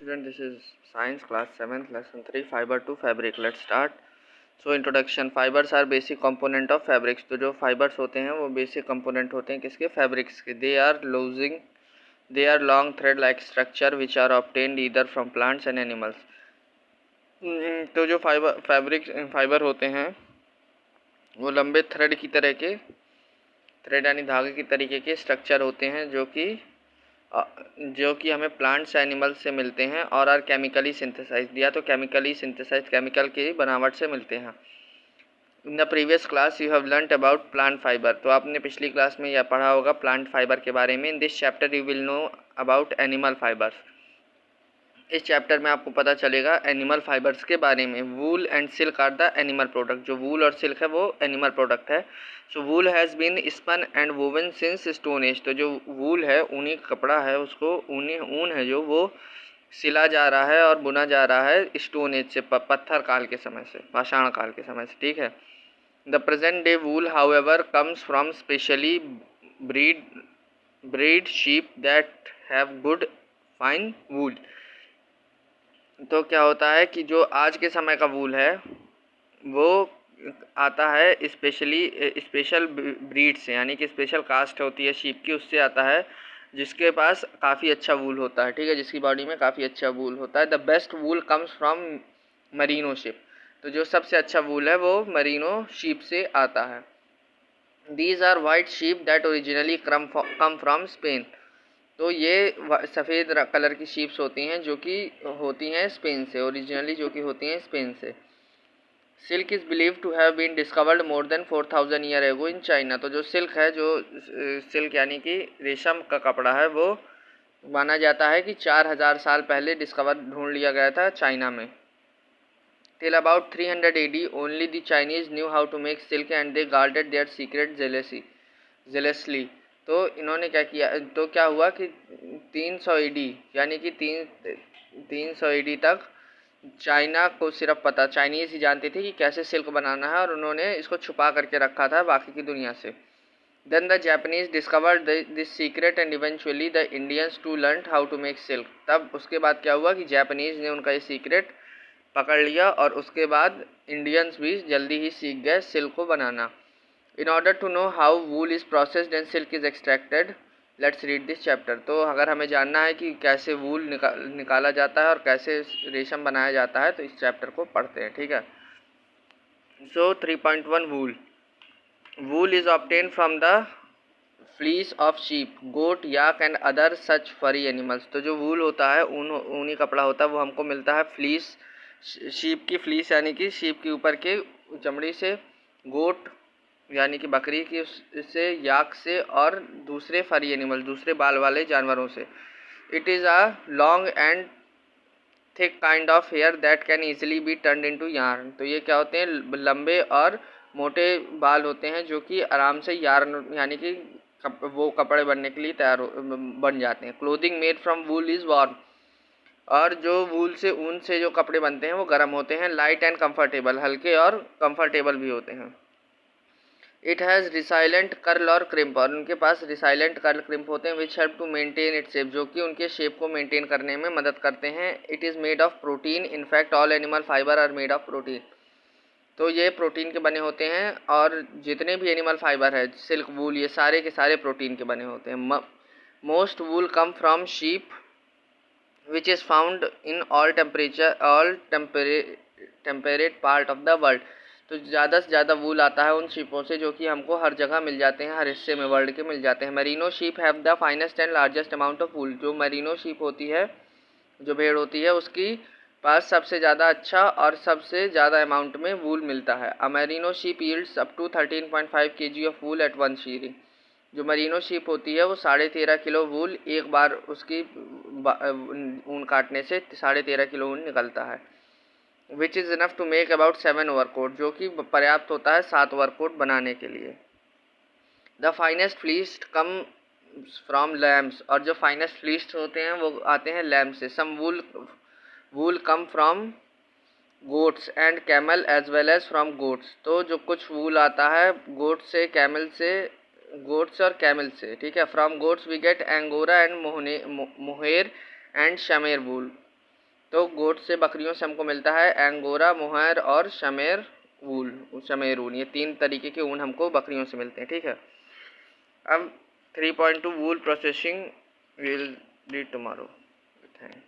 student, this is science class 7th lesson 3 fiber to fabric. Let's start. So introduction. Fibers are basic component of fabrics. तो जो fibers होते हैं वो basic component होते हैं किसके? fabrics के. They are long thread like structure which are obtained either from plants and animals. तो जो फाइबर होते हैं वो लंबे थ्रेड की तरह के, थ्रेड यानी धागे की तरीके के स्ट्रक्चर होते हैं जो कि हमें प्लांट्स एनिमल्स से मिलते हैं और आर केमिकली सिंथेसाइज दिया तो केमिकली सिंथेसाइज केमिकल की बनावट से मिलते हैं. In the previous class you have learned about plant fibre. तो आपने पिछली क्लास में यह पढ़ा होगा प्लांट फाइबर के बारे में. In this chapter you will know about animal fibres. इस चैप्टर में आपको पता चलेगा एनिमल फाइबर्स के बारे में. Wool and silk are the animal product. जो वूल और सिल्क है वो एनिमल प्रोडक्ट है. So wool has been spun and woven since stone age. तो जो वूल है ऊनी कपड़ा है उसको ऊन है जो वो सिला जा रहा है और बुना जा रहा है स्टोन एज से, पत्थर काल के समय से, पाषाण काल के समय से. ठीक है. The present day wool however comes from specially breed sheep that have good fine wool. तो क्या होता है कि जो आज के समय का वूल है वो आता है स्पेशल ब्रीड से, यानी कि स्पेशल कास्ट होती है शीप की, उससे आता है जिसके पास काफ़ी अच्छा वूल होता है. ठीक है. जिसकी बॉडी में काफ़ी अच्छा वूल होता है. The best wool comes from Merino sheep. तो जो सबसे अच्छा वूल है वो मरीनो शीप से आता है. These are white sheep that originally come from Spain. तो ये सफ़ेद कलर की शीप्स होती हैं जो कि होती हैं स्पेन से, ओरिजिनली जो कि होती हैं स्पेन से. Silk is believe to have been discovered more than 4000 year ago in China. तो जो सिल्क है, जो सिल्क यानी कि रेशम का कपड़ा है, वो माना जाता है कि 4000 साल पहले ढूंढ लिया गया था चाइना में. Till about 300 AD only the Chinese knew how to make silk and they guarded their secret jealously. तो इन्होंने क्या किया, तो क्या हुआ कि 300 AD यानी कि 300 AD तक चाइना को सिर्फ चाइनीज़ ही जानते थे कि कैसे सिल्क बनाना है और उन्होंने इसको छुपा करके रखा था बाकी की दुनिया से. Then the Japanese discovered this secret and eventually the Indians to learn how to make silk. तब उसके बाद क्या हुआ कि जापानीज़ ने उनका ये सीक्रेट पकड़ लिया और उसके बाद इंडियंस भी जल्दी ही सीख गए सिल्क को बनाना. In order to know how wool is processed and silk is extracted, let's read this chapter. तो अगर हमें जानना है कि कैसे वूल निकाला जाता है और कैसे रेशम बनाया जाता है तो इस चैप्टर को पढ़ते हैं. ठीक है. So 3.1 wool. Wool is obtained from the fleece of sheep, goat, yak and other such furry animals. तो जो वूल होता है, ऊनी कपड़ा होता है, वो हमको मिलता है फ्लीस, शीप की फ्लीस यानी कि शीप के ऊपर के चमड़ी से, गोट यानी कि बकरी की से, याक से और दूसरे फरी एनिमल, दूसरे बाल वाले जानवरों से. It is a long and thick kind of hair that can easily be turned into yarn. तो ये क्या होते हैं, लंबे और मोटे बाल होते हैं जो कि आराम से यार्न यानी कि वो कपड़े बनने के लिए बन जाते हैं. Clothing made from wool is warm. और जो वूल से, ऊन से जो कपड़े बनते हैं वो गर्म होते हैं. लाइट एंड कंफर्टेबल, हल्के और कंफर्टेबल भी होते हैं. इट हैज़ रिसाइलेंट कर्ल और क्रिम्प. और उनके पास रिसाइलेंट कर्ल क्रिम्प होते हैं which help to maintain it shape, जो कि उनके शेप को मेंटेन करने में मदद करते हैं. It is made of protein. In fact all animal fiber are made of protein. तो ये प्रोटीन के बने होते हैं और जितने भी एनिमल फाइबर है, सिल्क, वूल, ये सारे के सारे प्रोटीन के बने होते हैं. Most wool come from sheep which is found in all temperate part of the world. तो ज़्यादा से ज़्यादा वूल आता है उन शीपों से जो कि हमको हर जगह मिल जाते हैं, हर हिस्से में वर्ल्ड के मिल जाते हैं. Merino sheep have the finest and largest amount of wool. जो मरीनो शीप होती है, जो भेड़ होती है, उसकी पास सबसे ज़्यादा अच्छा और सबसे ज़्यादा अमाउंट में वूल मिलता है. A merino sheep yields up to 13.5 kg of wool at one shearing. जो मरीनो शीप होती है वो 13.5 किलो वूल एक बार उसकी ऊन काटने से 13.5 किलो ऊन निकलता है. Which is enough to make about 7 overcoat. जो कि पर्याप्त होता है 7 ओवरकोट बनाने के लिए. The finest fleece come from lambs. और जो फाइनेस्ट फ्लीस होते हैं वो आते हैं लैम्प से. Some wool come from goats and camel as well as from goats. तो जो कुछ वूल आता है गोट्स और कैमल से. ठीक है. From goats we get angora and mohair and cashmere wool. तो गोट से, बकरियों से हमको मिलता है एंगोरा, मोहैर और शमेर ऊन। ये 3 तरीके के ऊन हमको बकरियों से मिलते हैं, ठीक है। अब 3.2 wool processing will read tomorrow. Thank